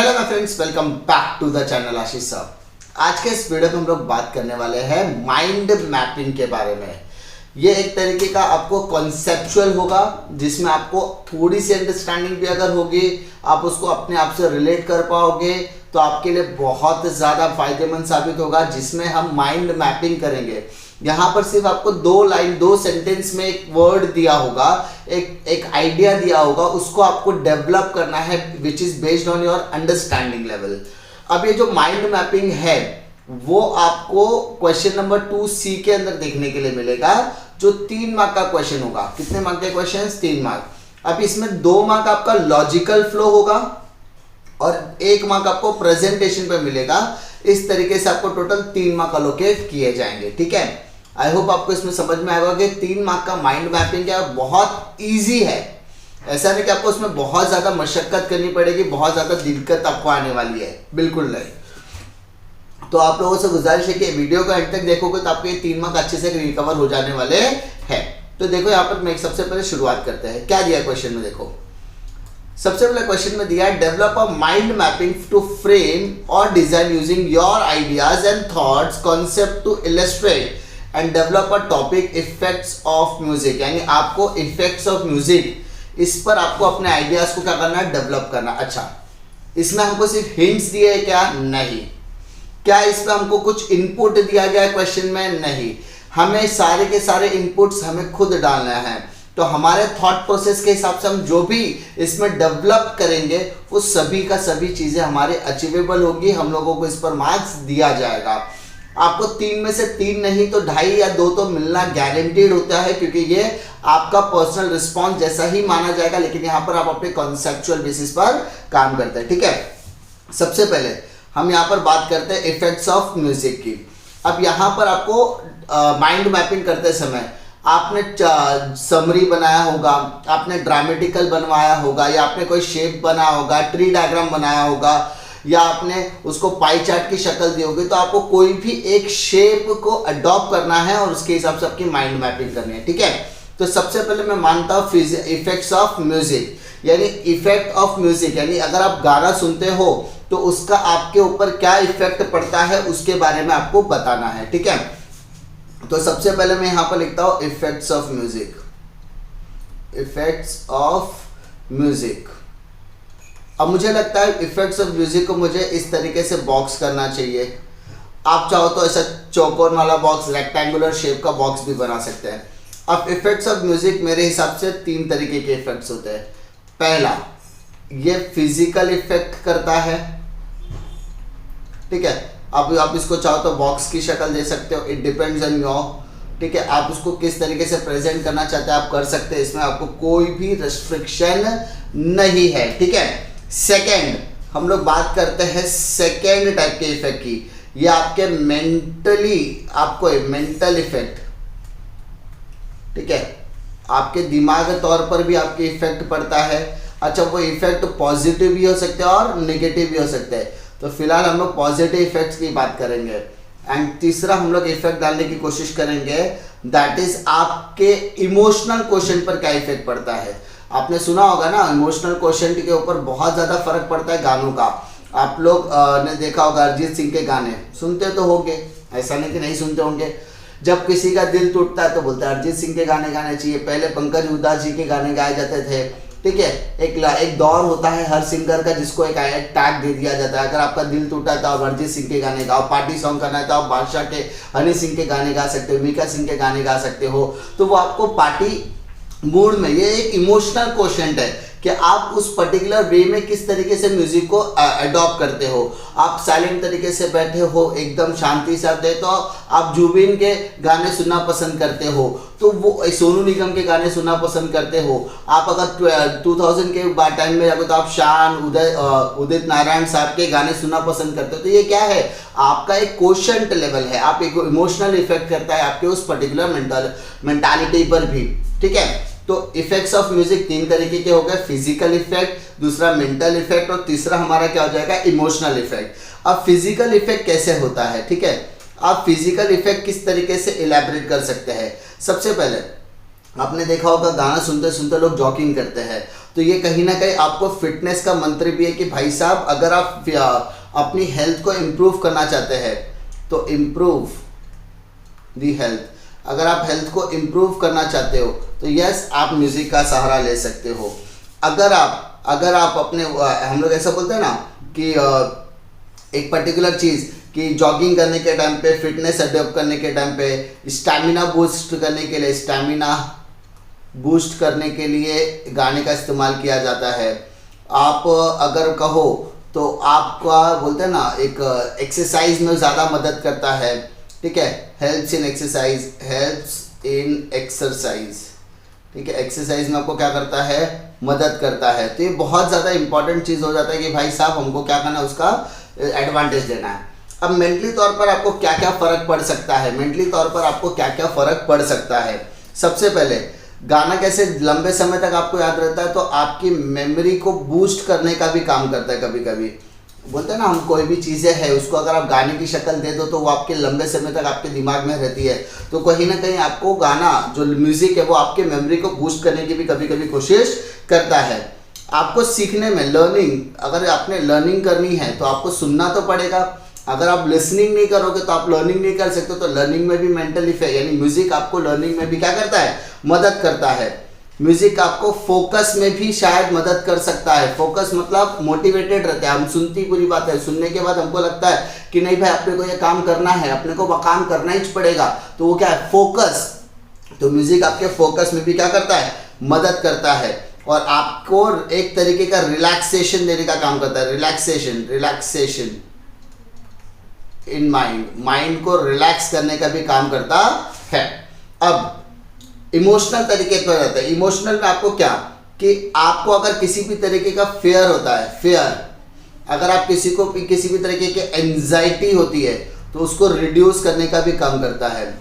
Hello my friends, welcome back to the channel Ashish Sahab. आज के इस वीडियो में हम लोग बात करने वाले हैं माइंड मैपिंग के बारे में। ये एक तरीके का आपको कॉन्सेप्चुअल होगा जिसमें आपको थोड़ी सी अंडरस्टैंडिंग भी अगर होगी, आप उसको अपने आप से रिलेट कर पाओगे तो आपके लिए बहुत ज़्यादा फायदेमंद साबित होगा। जिसमें हम माइंड मैपिंग करेंगे। यहाँ पर सिर्फ आपको दो सेंटेंस में एक वर्ड दिया होगा, एक आइडिया दिया होगा, उसको आपको डेवलप करना है which is based on your understanding level. अब ये जो माइंड मैपिंग है वो आपको क्वेश्चन नंबर 2C के अंदर देखने के लिए मिलेगा, जो 3 मार्क का क्वेश्चन होगा। कितने मार्क के क्वेश्चन? 3 मार्क। अब इसमें 2 मार्क आपका लॉजिकल फ्लो होगा और 1 मार्क आपको प्रेजेंटेशन पे मिलेगा। इस तरीके से आपको टोटल 3 मार्क अलोकेट किए जाएंगे। ठीक है, आई होप आपको इसमें समझ में आएगा कि 3 मार्क का माइंड मैपिंग है, बहुत इजी है। ऐसा नहीं कि आपको उसमें बहुत ज्यादा मशक्कत करनी पड़ेगी, बहुत ज्यादा दिक्कत आपको आने वाली है, बिल्कुल नहीं। तो आप लोगों से गुजारिश है कि वीडियो को एंड तक देखोगे तो आपके ये 3 मार्क अच्छे से रिकवर हो जाने वाले हैं। तो देखो यहाँ पर मैं सबसे पहले शुरुआत करते हैं। क्या दिया क्वेश्चन में? देखो सबसे पहले क्वेश्चन में दिया है develop a mind mapping to frame और design using your ideas and thoughts concept to illustrate and develop a topic effects of music. यानी आपको इफेक्ट्स ऑफ म्यूजिक, इस पर आपको अपने आइडियाज को क्या करना है? डेवलप करना। अच्छा, इसमें हमको सिर्फ हिंट्स दिए हैं क्या? नहीं। क्या इसमें हमको कुछ इनपुट दिया गया है क्वेश्चन में? नहीं। हमें सारे के सारे इनपुट्स हमें खुद डालना है। तो हमारे थॉट प्रोसेस के हिसाब से हम जो भी इसमें डेवलप करेंगे वो सभी का सभी चीजें हमारे अचीवेबल होगी। हम लोगों को इस पर मार्क्स दिया जाएगा। आपको 3 में से 3 नहीं तो 2.5 या 2 तो मिलना गारंटीड होता है, क्योंकि ये आपका पर्सनल रिस्पॉन्स जैसा ही माना जाएगा। लेकिन यहाँ पर आप अपने कॉन्सेप्चुअल बेसिस पर काम करते हैं। ठीक है, सबसे पहले हम यहाँ पर बात करते हैं इफेक्ट्स ऑफ म्यूजिक की। अब यहाँ पर आपको माइंड मैपिंग करते समय आपने समरी बनाया होगा, आपने ड्रामेटिकल बनवाया होगा, या आपने कोई शेप बनाया होगा, ट्री डायग्राम बनाया होगा, या आपने उसको पाई चार्ट की शक्ल दी होगी। तो आपको कोई भी एक शेप को अडॉप्ट करना है और उसके हिसाब से आपकी माइंड मैपिंग करनी है। ठीक है, तो सबसे पहले मैं मानता हूँ इफेक्ट्स ऑफ म्यूजिक, यानी इफेक्ट ऑफ म्यूजिक, यानी अगर आप गाना सुनते हो तो उसका आपके ऊपर क्या इफेक्ट पड़ता है उसके बारे में आपको बताना है। ठीक है, तो सबसे पहले मैं यहां पर लिखता हूं effects of music. Effects of music. अब मुझे लगता है इफेक्ट्स ऑफ म्यूजिक को मुझे इस तरीके से बॉक्स करना चाहिए। आप चाहो तो ऐसा चौकोन वाला बॉक्स, रेक्टेंगुलर शेप का बॉक्स भी बना सकते हैं। अब इफेक्ट्स ऑफ म्यूजिक मेरे हिसाब से 3 तरीके के इफेक्ट्स होते हैं। पहला, ये फिजिकल इफेक्ट करता है। ठीक है, आप इसको चाहो तो बॉक्स की शक्ल दे सकते हो, इट डिपेंड्स ऑन योर। ठीक है, आप उसको किस तरीके से प्रेजेंट करना चाहते हैं आप कर सकते हैं, इसमें आपको कोई भी रेस्ट्रिक्शन नहीं है। ठीक है, सेकंड, हम लोग बात करते हैं सेकंड टाइप के इफेक्ट की। ये आपके आपको मेंटल इफेक्ट। ठीक है, आपके दिमाग तौर पर भी आपके इफेक्ट पड़ता है। अच्छा, वो इफेक्ट पॉजिटिव भी हो सकते हैं और नेगेटिव भी हो सकते हैं। तो फिलहाल हम लोग पॉजिटिव इफेक्ट्स की बात करेंगे। एंड तीसरा हम लोग इफेक्ट डालने की कोशिश करेंगे, दैट इज आपके इमोशनल क्वेश्चन पर क्या इफेक्ट पड़ता है। आपने सुना होगा ना, इमोशनल क्वेश्चन के ऊपर बहुत ज़्यादा फर्क पड़ता है गानों का। आप लोग ने देखा होगा, अरिजीत सिंह के गाने सुनते तो होंगे, ऐसा नहीं कि नहीं सुनते होंगे। जब किसी का दिल टूटता है तो बोलते हैं अरिजीत सिंह के गाने गाने चाहिए। पहले पंकज उधास जी के गाने गाए जाते थे। ठीक है, एक दौर होता है हर सिंगर का जिसको एक टैग दे दिया जाता है। अगर आपका दिल टूटा है तो आप अरिजीत सिंह के गाने गाओ, पार्टी सॉन्ग करना है तो आप बादशाह के, हनी सिंह के गाने गा सकते हो, मीका सिंह के गाने गा सकते हो। तो वो आपको पार्टी मूड में, ये एक इमोशनल क्वेश्चन है कि आप उस पर्टिकुलर वे में किस तरीके से म्यूजिक को अडॉप्ट करते हो। आप साइलेंट तरीके से बैठे हो, एकदम शांति से आप तो आप जुबिन के गाने सुनना पसंद करते हो, तो वो सोनू निगम के गाने सुनना पसंद करते हो। आप अगर 2000 के टाइम में जाओगे तो आप शान, उदित नारायण साहब के गाने सुनना पसंद करते हो। तो ये क्या है? आपका एक क्वोशंट लेवल है। आप एक इमोशनल इफेक्ट करता है आपके उस पर्टिकुलर मेंटालिटी पर भी। ठीक है, तो इफेक्ट्स ऑफ म्यूजिक 3 तरीके के हो गए, फिजिकल इफेक्ट, दूसरा मेंटल इफेक्ट और तीसरा हमारा क्या हो जाएगा? Emotional effect. अब फिजिकल इफेक्ट कैसे होता है? ठीक है, आप फिजिकल इफेक्ट किस तरीके से इलैबोरेट कर सकते हैं? सबसे पहले आपने देखा होगा गाना सुनते सुनते लोग जॉगिंग करते हैं, तो ये कहीं ना कहीं आपको फिटनेस का मंत्र भी है कि भाई साहब अगर आप अपनी हेल्थ को इम्प्रूव करना चाहते हैं तो इम्प्रूव दी हेल्थ, अगर आप हेल्थ को इम्प्रूव करना चाहते हो तो यस आप म्यूजिक का सहारा ले सकते हो। अगर आप अपने हम लोग ऐसा बोलते हैं ना कि एक पर्टिकुलर चीज़ कि जॉगिंग करने के टाइम पे, फिटनेस अडॉप्ट करने के टाइम पे, स्टैमिना बूस्ट करने के लिए गाने का इस्तेमाल किया जाता है। आप अगर कहो तो आपका बोलते हैं ना एक एक्सरसाइज में ज़्यादा मदद करता है, ठीक है, हेल्प्स इन एक्सरसाइज, ठीक है, एक्सरसाइज में आपको क्या करता है, मदद करता है। तो ये बहुत ज़्यादा इंपॉर्टेंट चीज़ हो जाता है कि भाई साहब हमको क्या करना है, उसका एडवांटेज लेना है। अब मेंटली तौर पर आपको क्या क्या फ़र्क पड़ सकता है, सबसे पहले गाना कैसे लंबे समय तक आपको याद रहता है, तो आपकी मेमोरी को बूस्ट करने का भी काम करता है। कभी कभी बोलते हैं ना हम कोई भी चीज़ें हैं उसको अगर आप गाने की शक्ल दे दो तो वो आपके लंबे समय तक आपके दिमाग में रहती है। तो कहीं ना कहीं आपको गाना जो म्यूज़िक है वो आपके मेमोरी को बूस्ट करने की भी कभी कभी कोशिश करता है। आपको सीखने में अगर आपने लर्निंग करनी है तो आपको सुनना तो पड़ेगा। अगर आप लिसनिंग नहीं करोगे तो आप लर्निंग नहीं कर सकते। तो लर्निंग में भी मेंटल इफेक्ट यानी म्यूजिक आपको लर्निंग में भी क्या करता है, मदद करता है। म्यूजिक आपको फोकस में भी शायद मदद कर सकता है। फोकस मतलब मोटिवेटेड रहते हैं हम, सुनती पूरी बात है, सुनने के बाद हमको लगता है कि नहीं भाई अपने को ये काम करना है, अपने को काम करना ही पड़ेगा, तो वो क्या है, फोकस। तो म्यूजिक आपके फोकस में भी क्या करता है, मदद करता है और आपको एक तरीके का रिलैक्सेशन देने का काम करता है। रिलैक्सेशन इन माइंड को रिलैक्स करने का भी काम करता है। अब इमोशनल तरीके पर रहता है। इमोशनल में आपको क्या कि आपको अगर किसी भी तरीके का फेयर होता है, अगर आप किसी भी तरीके की एंजाइटी होती है तो उसको रिड्यूस करने का भी काम करता है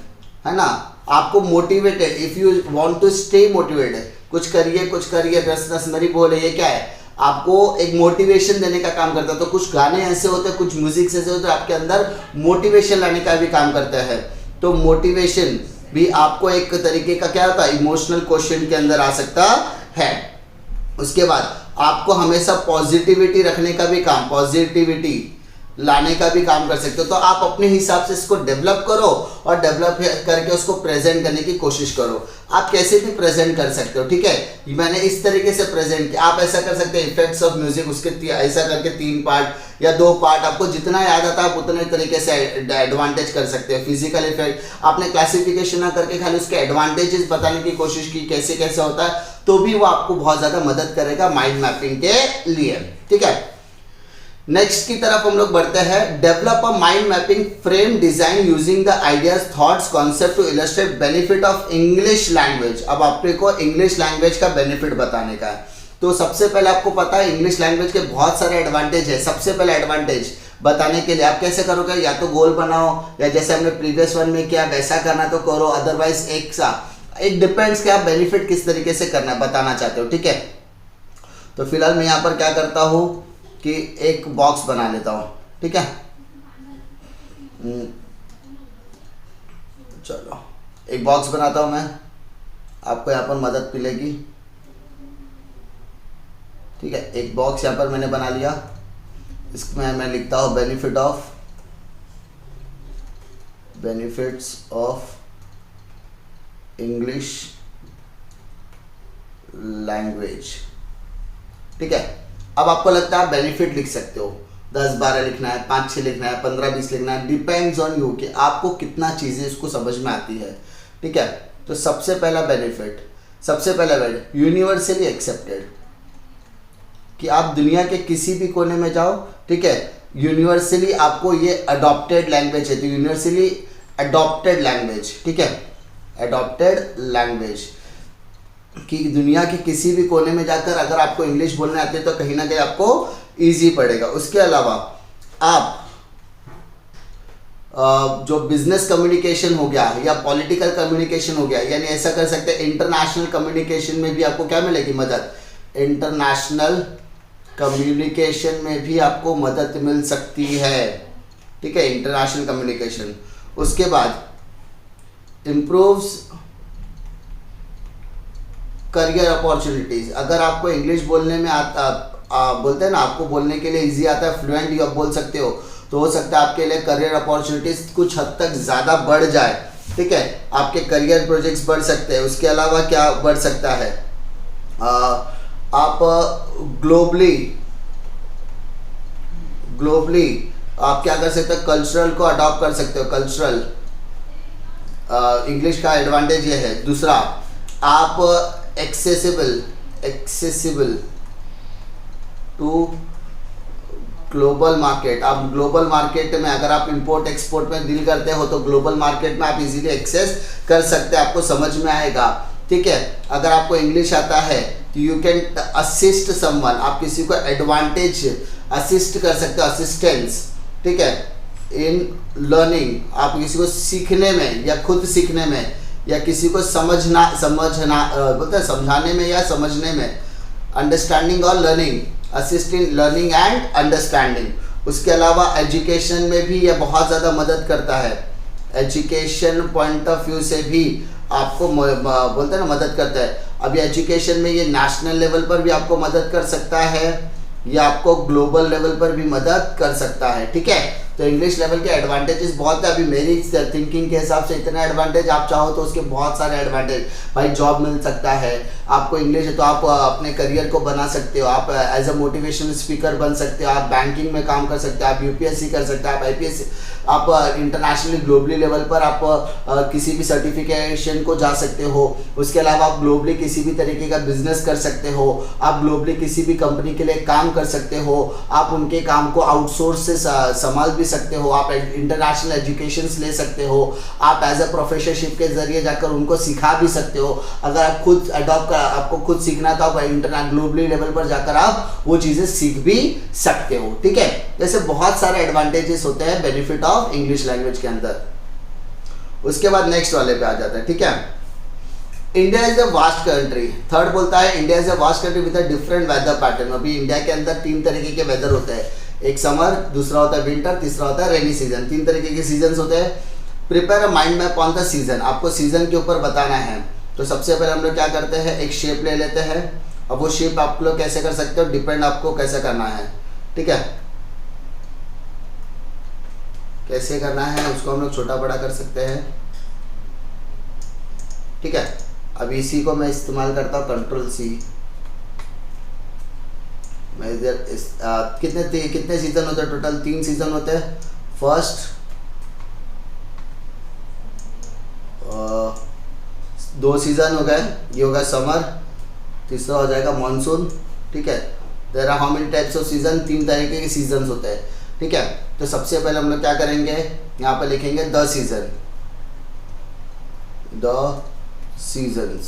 ना। आपको motivated, if you want to stay motivated, कुछ करिए रस मेरी बोल है, ये क्या है, आपको एक मोटिवेशन देने का काम करता है। तो कुछ गाने ऐसे होते हैं, कुछ म्यूजिक ऐसे होते हैं आपके अंदर मोटिवेशन लाने का भी काम करता है। तो मोटिवेशन भी आपको एक तरीके का क्या होता है, इमोशनल क्वेश्चन के अंदर आ सकता है। उसके बाद आपको हमेशा पॉजिटिविटी रखने का भी काम, पॉजिटिविटी लाने का भी काम कर सकते हो। तो आप अपने हिसाब से इसको डेवलप करो और डेवलप करके उसको प्रेजेंट करने की कोशिश करो। आप कैसे भी प्रेजेंट कर सकते हो, ठीक है, मैंने इस तरीके से प्रेजेंट किया। आप ऐसा कर सकते हैं, इफेक्ट्स ऑफ म्यूजिक, उसके ऐसा करके 3 पार्ट या 2 पार्ट, आपको जितना याद आता है आप उतने तरीके से एडवांटेज कर सकते हो। फिजिकल इफेक्ट आपने क्लासिफिकेशन ना करके खाली उसके एडवांटेजेस बताने की कोशिश की, कैसे कैसे होता है, तो भी वो आपको बहुत ज़्यादा मदद करेगा माइंड मैपिंग के लिए, ठीक है। नेक्स्ट की तरफ हम लोग बढ़ते हैं। Develop a mind mapping frame design using the ideas, thoughts, concept to illustrate benefit of English language. अब आपके को इंग्लिश लैंग्वेज का बेनिफिट बताने का है। तो सबसे पहले आपको पता है इंग्लिश लैंग्वेज के बहुत सारे एडवांटेज है। सबसे पहले एडवांटेज बताने के लिए आप कैसे करोगे, या तो गोल बनाओ या जैसे हमने प्रीवियस वन में किया वैसा करना तो करो, अदरवाइज एक डिपेंड्स कि आप बेनिफिट किस तरीके से करना बताना चाहते हो, ठीक है। तो फिलहाल मैं यहाँ पर क्या करता हूँ कि एक बॉक्स बना लेता हूँ, ठीक है। चलो एक बॉक्स बनाता हूँ मैं, आपको यहाँ पर मदद मिलेगी, ठीक है। एक बॉक्स यहाँ पर मैंने बना लिया, इसमें मैं लिखता हूँ बेनिफिट्स ऑफ इंग्लिश लैंग्वेज, ठीक है। अब आपको लगता है आप बेनिफिट लिख सकते हो, 10-12 लिखना है, 5-6 लिखना है, 15-20 लिखना है, डिपेंड्स ऑन यू कि आपको कितना चीज़ें इसको समझ में आती है, ठीक है। तो सबसे पहला बेनिफिट यूनिवर्सली एक्सेप्टेड, कि आप दुनिया के किसी भी कोने में जाओ, ठीक है, यूनिवर्सली आपको ये अडॉप्टेड लैंग्वेज है। तो यूनिवर्सली अडॉप्टेड लैंग्वेज, ठीक है, अडॉप्टेड लैंग्वेज कि दुनिया के किसी भी कोने में जाकर अगर आपको इंग्लिश बोलने आती है तो कहीं ना कहीं आपको इजी पड़ेगा। उसके अलावा आप जो बिजनेस कम्युनिकेशन हो गया या पॉलिटिकल कम्युनिकेशन हो गया, यानी ऐसा कर सकते हैं इंटरनेशनल कम्युनिकेशन में भी आपको क्या मिलेगी, मदद। इंटरनेशनल कम्युनिकेशन में भी आपको मदद मिल सकती है, ठीक है, इंटरनेशनल कम्युनिकेशन। उसके बाद इम्प्रूव्स करियर अपॉर्चुनिटीज। अगर आपको इंग्लिश बोलने में बोलते हैं ना, आपको बोलने के लिए इजी आता है, फ्लुएंट आप बोल सकते हो, तो हो सकता है आपके लिए करियर अपॉर्चुनिटीज कुछ हद तक ज़्यादा बढ़ जाए। ठीक है, आपके करियर प्रोजेक्ट्स बढ़ सकते हैं। उसके अलावा क्या बढ़ सकता है, आप ग्लोबली आप क्या कर सकते हो, कल्चरल को अडॉप्ट कर सकते हो। कल्चरल इंग्लिश का एडवांटेज ये है। दूसरा, आप एक्सेसिबल टू ग्लोबल मार्केट। आप ग्लोबल मार्केट में अगर आप इंपोर्ट एक्सपोर्ट में डील करते हो तो ग्लोबल मार्केट में आप इजीली एक्सेस कर सकते हैं, आपको समझ में आएगा। ठीक है, अगर आपको इंग्लिश आता है तो यू कैन असिस्ट समवन, आप किसी को एडवांटेज असिस्ट कर सकते हो, असिस्टेंस। ठीक है, इन लर्निंग, आप किसी को सीखने में या खुद सीखने में या किसी को समझना बोलते हैं समझाने में या समझने में। अंडरस्टैंडिंग और learning, assist in learning and understanding. उसके अलावा एजुकेशन में भी यह बहुत ज़्यादा मदद करता है। एजुकेशन पॉइंट ऑफ व्यू से भी आपको बोलते हैं ना मदद करता है। अभी एजुकेशन में ये नेशनल लेवल पर भी आपको मदद कर सकता है या आपको ग्लोबल लेवल पर भी मदद कर सकता है। ठीक है, तो इंग्लिश लेवल के एडवांटेजेस बहुत है। अभी मेरी थिंकिंग के हिसाब से इतने एडवांटेज, आप चाहो तो उसके बहुत सारे एडवांटेज। भाई जॉब मिल सकता है, आपको इंग्लिश है तो आप अपने करियर को बना सकते हो, आप एज अ मोटिवेशनल स्पीकर बन सकते हो, आप बैंकिंग में काम कर सकते हो, आप यूपीएससी कर सकते हो, आप आईपीएस, आप इंटरनेशनली ग्लोबली लेवल पर आप किसी भी सर्टिफिकेशन को जा सकते हो। उसके अलावा आप ग्लोबली किसी भी तरीके का बिजनेस कर सकते हो, आप ग्लोबली किसी भी कंपनी के लिए काम कर सकते हो, आप उनके काम को आउटसोर्स से संभाल भी सकते हो, आप इंटरनेशनल एजुकेशंस ले सकते हो, आप एज अ प्रोफेसरशिप के जरिए जाकर उनको सिखा भी सकते हो। अगर आप खुद आपको खुद सीखना तो आप इंटरनेशनल ग्लोबली लेवल पर जाकर आप वो चीज़ें सीख भी सकते हो। ठीक है, जैसे बहुत सारे एडवांटेजेस होते हैं बेनिफिट ऑफ इंग्लिश लैंग्वेज के अंदर। उसके बाद नेक्स्ट वाले पे आ जाता है। ठीक है, India is a vast country. Third बोलता है India is a vast country with a different weather pattern. अभी इंडिया के अंदर 3 तरीके के वेदर होते हैं, एक समर, दूसरा होता है विंटर, तीसरा होता है रेनी सीजन। 3 तरीके के सीजन होते हैं। Prepare a mind map on the season, आपको सीजन के ऊपर बताना है। तो सबसे पहले हम लोग क्या करते हैं, एक शेप ले लेते हैं। अब वो शेप आप लोग कैसे कर सकते हो, डिपेंड आपको कैसे करना है। ठीक है, कैसे करना है उसको हम लोग छोटा बड़ा कर सकते हैं। ठीक है, अब इसी को मैं इस्तेमाल करता हूँ Ctrl+C। मैं इधर कितने सीजन होते हैं, टोटल 3 सीजन होते हैं। फर्स्ट 2 सीजन हो गए, ये होगा समर, तीसरा हो जाएगा मानसून। ठीक है, there are how many types of season, 3 तरीके के सीजन होते हैं। ठीक है, तो सबसे पहले हम लोग क्या करेंगे, यहाँ पे लिखेंगे द सीजन, द सीजन्स,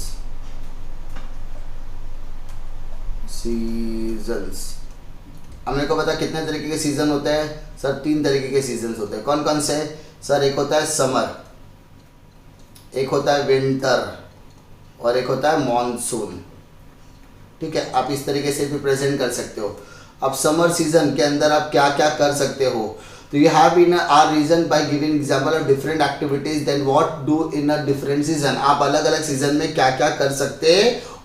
हमें को पता कितने तरीके के सीजन होते हैं सर, 3 तरीके के सीजन्स होते हैं। कौन कौन से सर, एक होता है समर, एक होता है विंटर और एक होता है मॉनसून। ठीक है, आप इस तरीके से भी प्रेजेंट कर सकते हो। अब समर सीजन के अंदर आप क्या क्या कर सकते हो, तो you have in our region by giving example of different activities then what do in a different season. आप अलग अलग सीजन में क्या क्या कर सकते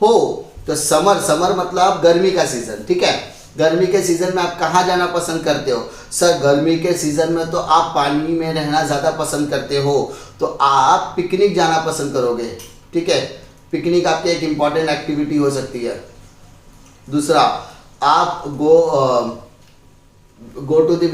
हो। तो समर मतलब गर्मी का सीजन। ठीक है, गर्मी के सीजन में आप कहाँ जाना पसंद करते हो, सर गर्मी के सीजन में तो आप पानी में रहना ज़्यादा पसंद करते हो, तो आप पिकनिक जाना पसंद करोगे। ठीक है, पिकनिक आपकी एक इम्पॉर्टेंट एक्टिविटी हो सकती है। दूसरा, आप गो टू द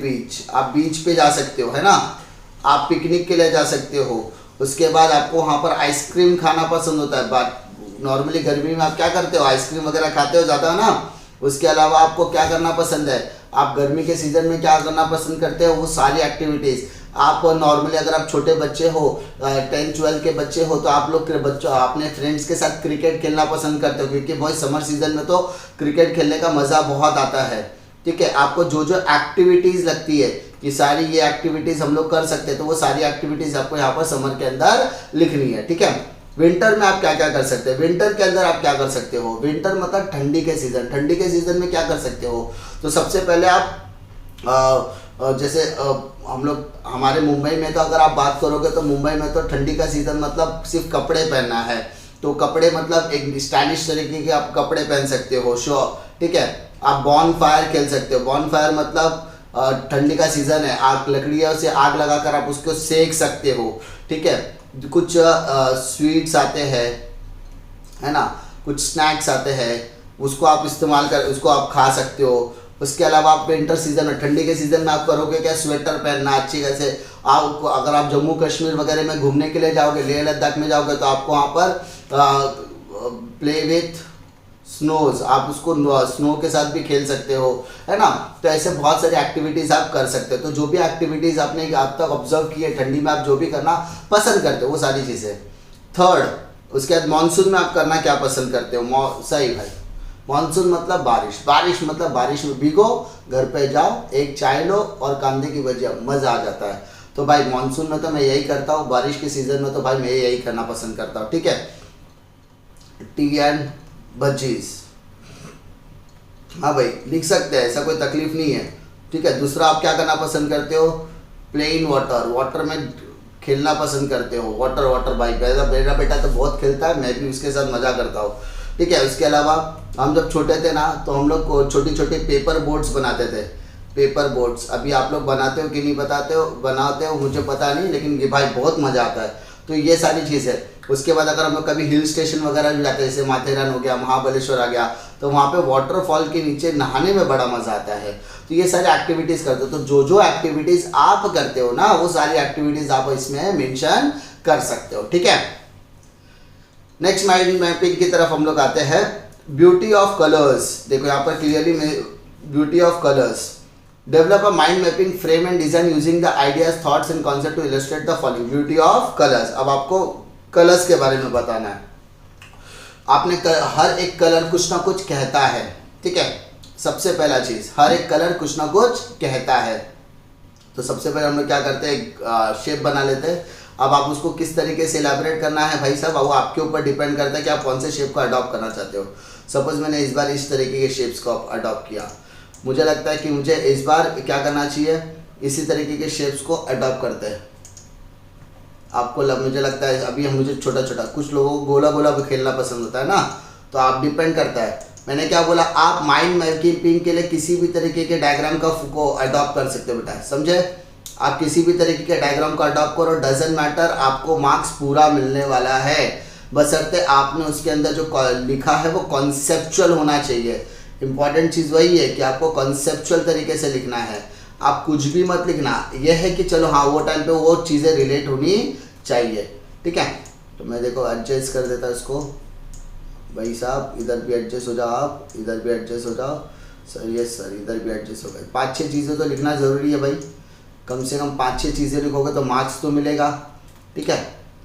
बीच, आप बीच पे जा सकते हो, है ना, आप पिकनिक के लिए जा सकते हो। उसके बाद आपको वहाँ पर आइसक्रीम खाना पसंद होता है। बात नॉर्मली गर्मी में आप क्या करते हो, आइसक्रीम वगैरह खाते हो ज़्यादा ना। उसके अलावा आपको क्या करना पसंद है, आप गर्मी के सीज़न में क्या करना पसंद करते हो, वो सारी एक्टिविटीज़ आप नॉर्मली, अगर आप छोटे बच्चे हो 10-12 के बच्चे हो तो आप लोग अपने फ्रेंड्स के साथ क्रिकेट खेलना पसंद करते हो, क्योंकि बहुत समर सीजन में तो क्रिकेट खेलने का मज़ा बहुत आता है। ठीक है, आपको जो जो एक्टिविटीज़ लगती है कि सारी ये एक्टिविटीज़ हम लोग कर सकते हैं, तो वो सारी एक्टिविटीज़ आपको यहाँ पर समर के अंदर लिखनी है। ठीक है, विंटर में आप क्या क्या कर सकते हैं, विंटर के अंदर आप क्या कर सकते हो, विंटर मतलब ठंडी के सीज़न, ठंडी के सीज़न में क्या कर सकते हो। तो सबसे पहले आप जैसे हम लोग हमारे मुंबई में तो अगर आप बात करोगे तो मुंबई में तो ठंडी का सीज़न मतलब सिर्फ कपड़े पहनना है, तो कपड़े मतलब एक स्टाइलिश तरीके के आप कपड़े पहन सकते हो, शो, ठीक है। आप बॉन फायर खेल सकते हो। बॉन फायर मतलब ठंडी का सीज़न है, आग लकड़ियों से आग लगाकर आप उसको सेक सकते हो, ठीक है। कुछ स्वीट्स आते हैं, है ना, कुछ स्नैक्स आते हैं, उसको आप इस्तेमाल कर उसको आप खा सकते हो। उसके अलावा आप विंटर सीजन में, ठंडी के सीजन में आप करोगे क्या, स्वेटर पहनना अच्छी कैसे। आप अगर आप जम्मू कश्मीर वगैरह में घूमने के लिए जाओगे, लेह लद्दाख में जाओगे, तो आपको वहाँ पर प्ले विथ स्नोज, आप उसको स्नो के साथ भी खेल सकते हो, है ना। तो ऐसे बहुत सारी एक्टिविटीज़ आप कर सकते हो। तो जो भी एक्टिविटीज़ आपने अब तक ऑब्जर्व की है, ठंडी में आप जो भी करना पसंद करते हो वो सारी चीज़ें। थर्ड, उसके बाद मानसून में आप करना क्या पसंद करते हो। सही भाई, मानसून मतलब बारिश। बारिश मतलब बारिश में भीगो, घर पे जाओ, एक चाय लो और कांदे की भजिया, मज़ा आ जाता है। तो भाई मानसून में तो मैं यही करता हूँ, बारिश के सीज़न में तो भाई मैं यही करना पसंद करता हूँ, ठीक है। टी एंड भजीज, हाँ भाई लिख सकते हैं, ऐसा कोई तकलीफ नहीं है, ठीक है। दूसरा, आप क्या करना पसंद करते हो, प्लेन वाटर, वाटर में खेलना पसंद करते हो। वाटर भाई मेरा बेटा तो बहुत खेलता है, मैं भी उसके साथ मज़ा करता हूँ, ठीक है। उसके अलावा हम जब छोटे थे ना, तो हम लोग छोटी छोटी पेपर बोट्स बनाते थे। पेपर बोट्स अभी आप लोग बनाते हो कि नहीं बनाते हो मुझे पता नहीं, लेकिन ये भाई बहुत मज़ा आता है। तो ये सारी चीज़ है। उसके बाद अगर हम लोग कभी हिल स्टेशन वगैरह भी जाते हैं, जैसे माथेरान हो गया, महाबलेश्वर आ गया, तो वहाँ पे वाटरफॉल के नीचे नहाने में बड़ा मज़ा आता है। तो ये सारी एक्टिविटीज़ करते हो। तो जो जो एक्टिविटीज़ आप करते हो ना, वो सारी एक्टिविटीज़ आप इसमें मेंशन कर सकते हो, ठीक है। नेक्स्ट माइंड मैपिंग की तरफ हम लोग आते हैं। ब्यूटी ऑफ कलर्स, देखो यहाँ पर clearly beauty of colours, develop a mind mapping frame and design using the ideas, thoughts and concept to illustrate the following. Beauty of colours, अब आपको कलर्स के बारे में बताना है। आपने हर एक कलर कुछ ना कुछ कहता है, ठीक है। सबसे पहला चीज, हर एक कलर कुछ ना कुछ कहता है। तो सबसे पहले हम लोग क्या करते हैं, एक शेप बना लेते हैं। अब आप उसको किस तरीके से इलेबोरेट करना है भाई साहब, वो आपके ऊपर डिपेंड करता है कि आप कौन से शेप को अडॉप्ट करना चाहते हो। सपोज मैंने इस बार इस तरीके के शेप्स को अडॉप्ट किया, मुझे लगता है कि मुझे इस बार क्या करना चाहिए, इसी तरीके के शेप्स को अडॉप्ट करते हैं। मुझे लगता है अभी मुझे छोटा छोटा, कुछ लोगों को गोला गोला भी खेलना पसंद होता है ना, तो आप डिपेंड करता है। मैंने क्या बोला, आप माइंड मैपिंग के लिए किसी भी तरीके के डायग्राम को अडॉप्ट कर सकते हो बेटा, समझे। आप किसी भी तरीके के डायग्राम को अडॉप्ट करो, डजंट मैटर, आपको मार्क्स पूरा मिलने वाला है। बशर्ते आपने उसके अंदर जो लिखा है वो कॉन्सेप्चुअल होना चाहिए। इंपॉर्टेंट चीज़ वही है कि आपको कॉन्सेप्चुअल तरीके से लिखना है, आप कुछ भी मत लिखना। यह है कि चलो हाँ वो टाइम पे वो चीज़ें रिलेट होनी चाहिए, ठीक है। तो मैं देखो एडजस्ट कर देता इसको, भाई साहब इधर भी एडजस्ट हो जाओ, आप इधर भी एडजस्ट हो जाओ सर, यस सर, इधर भी एडजस्ट हो गए। 5-6 चीज़ें तो लिखना ज़रूरी है भाई, कम से कम 5-6 चीज़ें लिखोगे तो मार्क्स तो मिलेगा, ठीक है।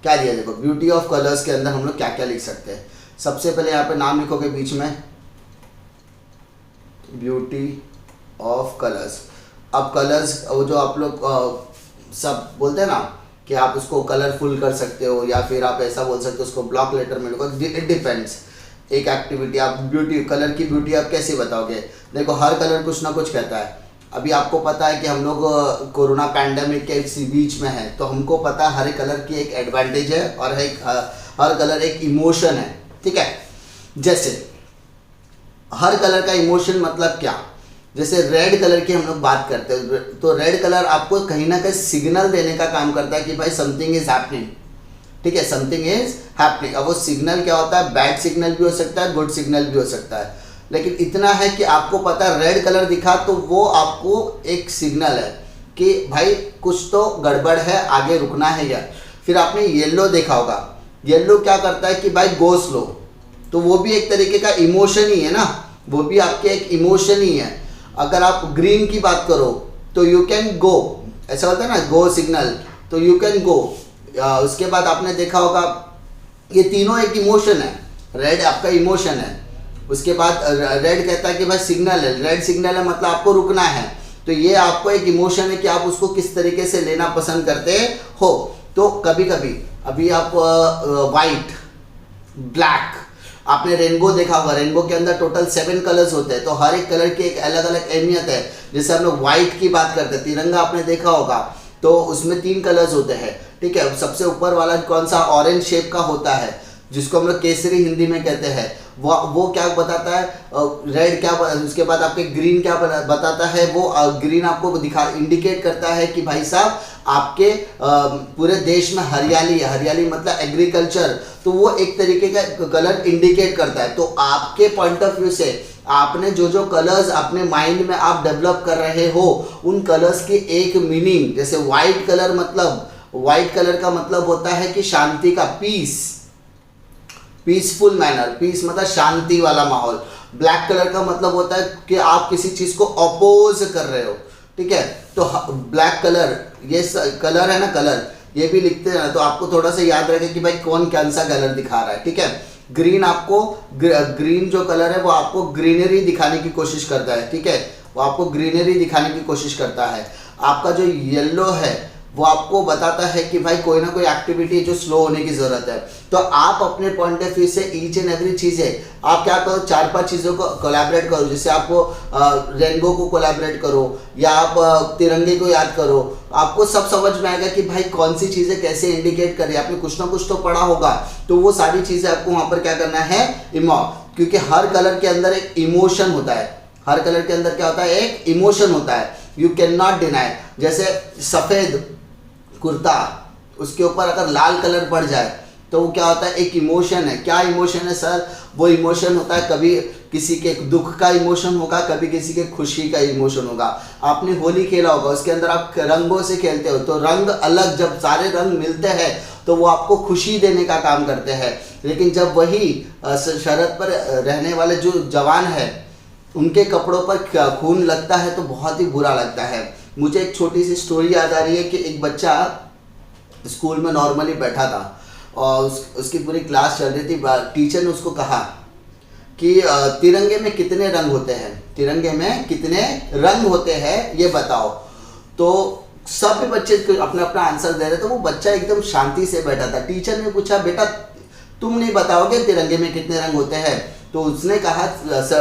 क्या दिया देखो, ब्यूटी ऑफ कलर्स के अंदर हम लोग क्या क्या लिख सकते हैं। सबसे पहले यहाँ पे नाम लिखोगे बीच में, ब्यूटी ऑफ कलर्स। अब कलर्स वो जो आप लोग सब बोलते हैं ना कि आप उसको कलरफुल कर सकते हो, या फिर आप ऐसा बोल सकते हो उसको ब्लॉक लेटर में लिखो, इट डिपेंड्स। एक एक्टिविटी आप ब्यूटी, कलर की ब्यूटी आप कैसे बताओगे, देखो हर कलर कुछ ना कुछ कहता है। अभी आपको पता है कि हम लोग कोरोना पैंडेमिक के इसी बीच में है, तो हमको पता है हर एक कलर की एक एडवांटेज है और हर कलर एक इमोशन है, ठीक है। जैसे हर कलर का इमोशन मतलब क्या, जैसे रेड कलर की हम लोग बात करते हैं, तो रेड कलर आपको कहीं ना कहीं सिग्नल देने का काम करता है कि भाई समथिंग इज हैपनिंग, ठीक है, समथिंग इज हैपनिंग। अब वो सिग्नल क्या होता है, बैड सिग्नल भी हो सकता है, गुड सिग्नल भी हो सकता है, लेकिन इतना है कि आपको पता है रेड कलर दिखा तो वो आपको एक सिग्नल है कि भाई कुछ तो गड़बड़ है, आगे रुकना है यार। फिर आपने येलो देखा होगा, येलो क्या करता है कि भाई गो स्लो, तो वो भी एक तरीके का इमोशन ही है ना, वो भी आपके एक इमोशन ही है। अगर आप ग्रीन की बात करो तो यू कैन गो, ऐसा होता है ना, गो सिग्नल, तो यू कैन गो। उसके बाद आपने देखा होगा ये तीनों एक इमोशन है, रेड आपका इमोशन है, उसके बाद रेड कहता है कि भाई सिग्नल है, रेड सिग्नल है मतलब आपको रुकना है, तो ये आपको एक इमोशन है कि आप उसको किस तरीके से लेना पसंद करते हो। तो कभी कभी अभी आप वाइट, ब्लैक, आपने रेनबो देखा होगा, रेनबो के अंदर टोटल 7 कलर्स होते हैं, तो हर एक कलर की एक अलग अलग अहमियत है। जैसे हम लोग व्हाइट की बात करते हैं, तिरंगा आपने देखा होगा तो उसमें 3 कलर्स होते हैं, ठीक है। सबसे ऊपर वाला कौन सा, ऑरेंज शेप का होता है, जिसको हम लोग केसरी हिंदी में कहते हैं, वो क्या बताता है, रेड क्या, उसके बाद आपके ग्रीन क्या बताता है, वो ग्रीन आपको इंडिकेट करता है कि भाई साहब आपके पूरे देश में हरियाली है, हरियाली मतलब एग्रीकल्चर, तो वो एक तरीके का कलर इंडिकेट करता है। तो आपके पॉइंट ऑफ व्यू से आपने जो जो कलर्स अपने माइंड में आप डेवलप कर रहे हो, उन कलर्स की एक मीनिंग, जैसे व्हाइट कलर मतलब, व्हाइट कलर का मतलब होता है कि शांति का, पीसफुल मैनर, पीस मतलब शांति वाला माहौल। ब्लैक कलर का मतलब होता है कि आप किसी चीज को अपोज कर रहे हो, ठीक है। तो ब्लैक कलर, ये कलर है ना, कलर ये भी लिखते हैं ना, तो आपको थोड़ा सा याद रखे कि भाई कौन सा कलर दिखा रहा है, ठीक है। ग्रीन आपको, ग्रीन जो कलर है वो आपको ग्रीनरी दिखाने की कोशिश करता है, ठीक है, वो आपको ग्रीनरी दिखाने की कोशिश करता है। आपका जो येलो है वो आपको बताता है कि भाई कोई ना कोई एक्टिविटी जो स्लो होने की जरूरत है। तो आप अपने पॉइंट ऑफ व्यू से ईच एंड एवरी चीजें आप क्या करो, 4-5 चीजों को कोलैबोरेट करो। जैसे आपको रेनबो को कोलैबोरेट करो, या आप तिरंगे को याद करो, आपको सब समझ में आएगा कि भाई कौन सी चीजें कैसे इंडिकेट करें। आपने कुछ ना कुछ तो पढ़ा होगा, तो वो सारी चीजें आपको वहां पर क्या करना है, क्योंकि हर कलर के अंदर एक इमोशन होता है, हर कलर के अंदर क्या होता है, एक इमोशन होता है, यू कैन नॉट डिनाई। जैसे सफेद कुर्ता, उसके ऊपर अगर लाल कलर पड़ जाए तो वो क्या होता है, एक इमोशन है। क्या इमोशन है सर, वो इमोशन होता है, कभी किसी के दुख का इमोशन होगा, कभी किसी के खुशी का इमोशन होगा। आपने होली खेला होगा, उसके अंदर आप रंगों से खेलते हो, तो रंग अलग, जब सारे रंग मिलते हैं तो वो आपको खुशी देने का काम करते हैं। लेकिन जब वही सरहद पर रहने वाले जो जवान है, उनके कपड़ों पर खून लगता है तो बहुत ही बुरा लगता है। मुझे एक छोटी सी स्टोरी याद आ रही है कि एक बच्चा स्कूल में नॉर्मली बैठा था और उसकी पूरी क्लास चल रही थी। टीचर ने उसको कहा कि तिरंगे में कितने रंग होते हैं, तिरंगे में कितने रंग होते हैं ये बताओ। तो सब बच्चे अपना अपना आंसर दे रहे, तो वो बच्चा एकदम शांति से बैठा था। टीचर ने पूछा, बेटा तुम नहीं बताओगे तिरंगे में कितने रंग होते हैं? तो उसने कहा,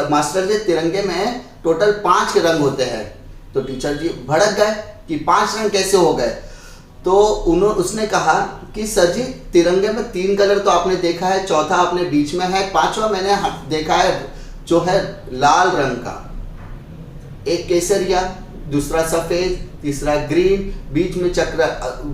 मास्टर जी तिरंगे में टोटल 5 रंग होते हैं। तो टीचर जी भड़क गए कि 5 रंग कैसे हो गए? तो उसने कहा कि सर जी तिरंगे में 3 कलर तो आपने देखा है, चौथा आपने बीच में है, 5वां मैंने देखा है जो है लाल रंग का, एक केसरिया, दूसरा सफेद, तीसरा ग्रीन, बीच में चक्र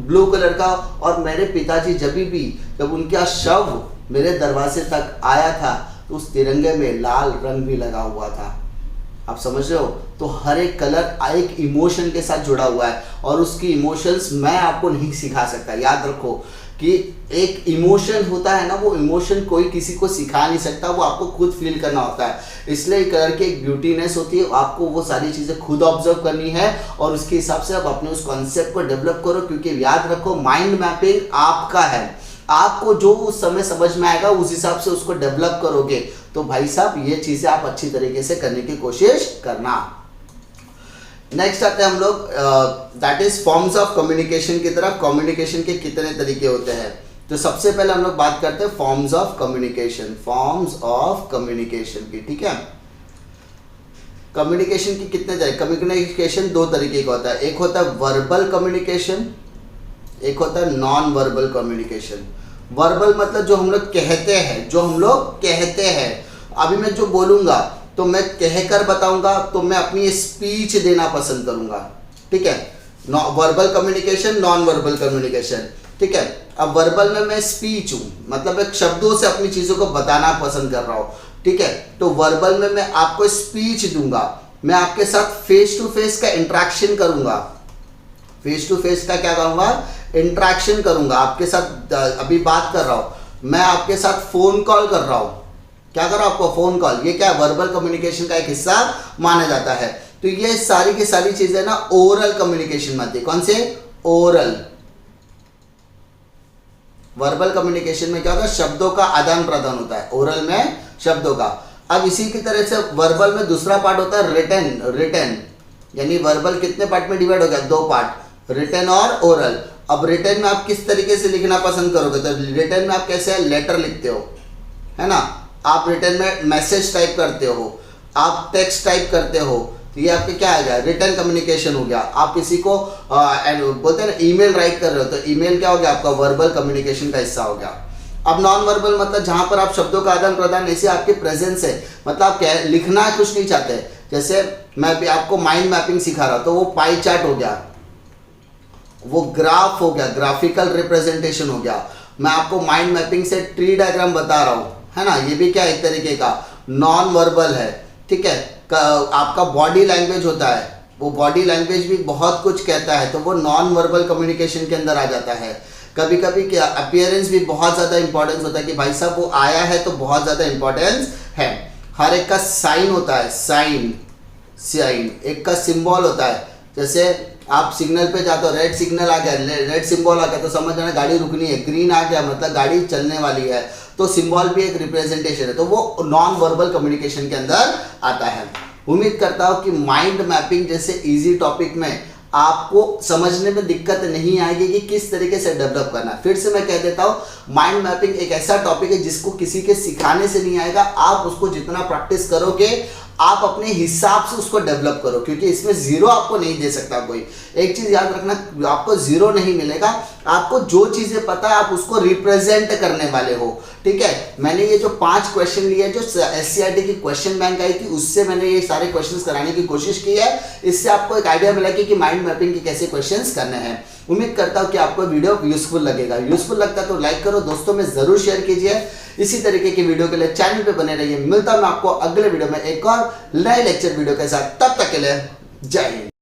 ब्लू कलर का। और मेरे पिताजी जब उनका शव मेरे दरवाजे तक आया था तो उस तिरंगे में लाल रंग भी लगा हुआ था। आप समझ रहे हो? तो हर एक कलर एक इमोशन के साथ जुड़ा हुआ है, और उसकी इमोशंस मैं आपको नहीं सिखा सकता। याद रखो कि एक इमोशन होता है ना, वो इमोशन कोई किसी को सिखा नहीं सकता, वो आपको खुद फील करना होता है। इसलिए कलर की एक ब्यूटीनेस होती है, आपको वो सारी चीज़ें खुद ऑब्जर्व करनी है और उसके हिसाब से आप अपने उस कॉन्सेप्ट को डेवलप करो। क्योंकि याद रखो माइंड मैपिंग आपका है, आपको जो उस समय समझ में आएगा उस हिसाब से उसको डेवलप करोगे। तो भाई साहब ये चीज़ें आप अच्छी तरीके से करने की कोशिश करना। नेक्स्ट आते हैं हम लोग that is forms of communication की तरफ। कम्युनिकेशन के कितने तरीके होते हैं? तो सबसे पहले हम लोग बात करते हैं forms of communication, forms of communication की, ठीक है। कम्युनिकेशन की कितने तरीके? कम्युनिकेशन 2 तरीके का होता है, एक होता है वर्बल कम्युनिकेशन, एक होता है नॉन वर्बल कम्युनिकेशन। वर्बल मतलब जो हम लोग कहते हैं, अभी मैं जो बोलूंगा तो मैं कहकर बताऊंगा, तो मैं अपनी स्पीच देना पसंद करूंगा, ठीक है। Verbal communication, non verbal communication, ठीक है। अब वर्बल में मैं स्पीच हूं, मतलब एक शब्दों से अपनी चीजों को बताना पसंद कर रहा हूं, ठीक है। तो वर्बल में मैं आपको स्पीच दूंगा, मैं आपके साथ फेस टू फेस का इंटरेक्शन करूंगा, फेस टू फेस का क्या करूंगा, इंटरेक्शन करूंगा आपके साथ। अभी बात कर रहा हूं मैं आपके साथ, फोन कॉल कर रहा हूं, क्या कर रहा हूं आपको, फोन कॉल, ये क्या वर्बल कम्युनिकेशन का एक हिस्सा माना जाता है। तो ये सारी की सारी चीजें ना ओरल कम्युनिकेशन में आती है। कौन से? ओरल। वर्बल कम्युनिकेशन में क्या होता है, शब्दों का आदान प्रदान होता है, ओरल में शब्दों का। अब इसी की तरह से वर्बल में दूसरा पार्ट होता है रिटन, यानी वर्बल कितने पार्ट में डिवाइड हो गया, 2 पार्ट, रिटन और ओरल। अब रिटन में आप किस तरीके से लिखना पसंद करोगे? तो रिटन में आप कैसे लेटर लिखते हो, है ना, आप रिटर्न में मैसेज टाइप करते हो, आप टेक्स्ट टाइप करते हो, तो ये आपके क्या आ गया, रिटर्न कम्युनिकेशन हो गया। आप किसी को बोलते हैं ना ईमेल राइट कर रहे हो, तो ईमेल क्या हो गया, आपका वर्बल कम्युनिकेशन का हिस्सा हो गया। अब नॉन वर्बल मतलब जहां पर आप शब्दों का आदान प्रदान, ऐसे आपके प्रेजेंस है, मतलब आप क्या लिखना कुछ नहीं चाहते, जैसे मैं भी आपको माइंड मैपिंग सिखा रहा हूं, तो वो पाई चार्ट हो गया, वो ग्राफ हो गया, ग्राफिकल रिप्रेजेंटेशन हो गया। मैं आपको माइंड मैपिंग से ट्री डायग्राम बता रहा हूं, है ना, ये भी क्या एक तरीके का नॉन वर्बल है, ठीक है। आपका बॉडी लैंग्वेज होता है, वो बॉडी लैंग्वेज भी बहुत कुछ कहता है, तो वो नॉन वर्बल कम्युनिकेशन के अंदर आ जाता है। कभी कभी क्या अपीयरेंस भी बहुत ज़्यादा इंपॉर्टेंस होता है कि भाई साहब वो आया है तो बहुत ज़्यादा इंपॉर्टेंस है। हर एक का साइन होता है, साइन एक का सिंबल होता है, जैसे आप सिग्नल पे जाते हो, रेड सिग्नल आ गया, रेड सिंबल आ गया तो समझ जाना गाड़ी रुकनी है, ग्रीन आ गया मतलब गाड़ी चलने वाली है, तो सिंबल भी एक रिप्रेजेंटेशन है, तो वो नॉन वर्बल कम्युनिकेशन के अंदर आता है। उम्मीद करता हूँ कि माइंड मैपिंग जैसे इजी टॉपिक में आपको समझने में दिक्कत नहीं आएगी कि किस तरीके से डेवलप करना। फिर से मैं कह देता हूँ, माइंड मैपिंग एक ऐसा टॉपिक है जिसको किसी के सिखाने से नहीं आएगा, आप उसको जितना प्रैक्टिस करोगे आप अपने हिसाब से उसको डेवलप करो, क्योंकि इसमें जीरो आपको नहीं दे सकता कोई। एक चीज याद रखना, आपको जीरो नहीं मिलेगा, आपको जो चीजें पता है आप उसको रिप्रेजेंट करने वाले हो, ठीक है। मैंने ये जो 5 क्वेश्चन लिए जो SCRT की क्वेश्चन बैंक आई थी, उससे मैंने ये सारे क्वेश्चंस कराने की कोशिश की है, इससे आपको एक आइडिया मिला कि माइंड मैपिंग के कैसे क्वेश्चंस करने हैं। उम्मीद करता हूँ कि आपको वीडियो यूजफुल लगेगा, यूजफुल लगता है तो लाइक करो, दोस्तों में जरूर शेयर कीजिए। इसी तरीके की वीडियो के लिए चैनल पे बने रहिए। मिलता हूं मैं आपको अगले वीडियो में एक और नए लेक्चर वीडियो के साथ, तब तक के लिए जय हिंद।